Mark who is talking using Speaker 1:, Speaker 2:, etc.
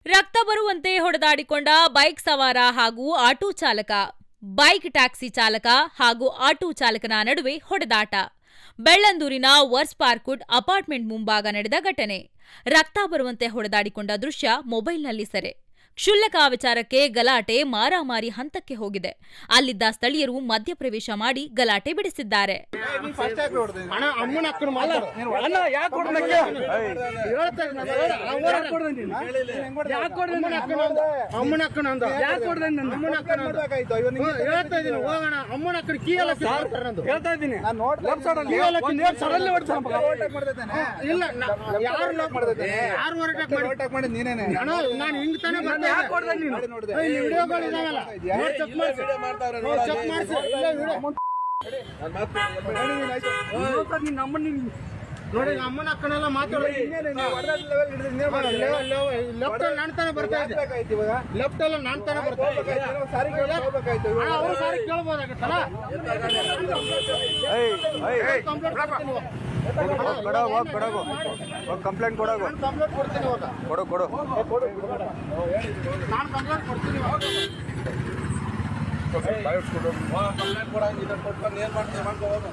Speaker 1: ರಕ್ತ ಬರುವಂತೆ ಹೊಡೆದಾಡಿಕೊಂಡ ಬೈಕ್ ಸವಾರ ಹಾಗೂ ಆಟೋ ಚಾಲಕ. ಬೈಕ್ ಟ್ಯಾಕ್ಸಿ ಚಾಲಕ ಹಾಗೂ ಆಟೋ ಚಾಲಕನ ನಡುವೆ ಹೊಡೆದಾಟ. ಬೆಳ್ಳಂದೂರಿನ ವರ್ಸ್ ಪಾರ್ಕ್ವುಡ್ ಅಪಾರ್ಟ್ಮೆಂಟ್ ಮುಂಭಾಗ ನಡೆದ ಘಟನೆ. ರಕ್ತ ಬರುವಂತೆ ಹೊಡೆದಾಡಿಕೊಂಡ ದೃಶ್ಯ ಮೊಬೈಲ್ನಲ್ಲಿ ಸೆರೆ. ಕ್ಷುಲ್ಲಕ ವಿಚಾರಕ್ಕೆ ಗಲಾಟೆ ಮಾರಾಮಾರಿ ಹಂತಕ್ಕೆ ಹೋಗಿದೆ. ಅಲ್ಲಿದ್ದ ಸ್ಥಳೀಯರು ಮಧ್ಯಪ್ರವೇಶ ಮಾಡಿ ಗಲಾಟೆ ಬಿಡಿಸಿದ್ದಾರೆ.
Speaker 2: ನೋಡಿ ಅಮ್ಮನ ಅಕ್ಕನೆಲ್ಲ ಮಾತಾಡೋದು ನಾಣ್ತಾನೆ ಬರ್ತಾ ಇದೆ. ಲೆಫ್ಟ್ ಎಲ್ಲ ನಾಣ್ತಾನೆ ಬರ್ತಾ ಇದೆ. ಅವ್ರು ಸಾರಿ ಕೇಳ್ಬೋದಾಗತ್ತಲ್ಲ.
Speaker 3: ಕಂಪ್ಲೇಂಟ್ ಕೊಡೋದು
Speaker 2: ಕಂಪ್ಲೇಂಟ್ ಕೊಡ್ತೀನಿ ಇವಾಗ.
Speaker 3: ಕೊಡು
Speaker 2: ನಾನು ಕಂಪ್ಲೇಂಟ್ ಕೊಡ್ತೀನಿ
Speaker 3: ಕಂಪ್ಲೇಂಟ್ ಕೊಡೋ ಏನ್ ಮಾಡ್ತೀವಿ ಮಾಡ್ಕೋ ಹೋಗ.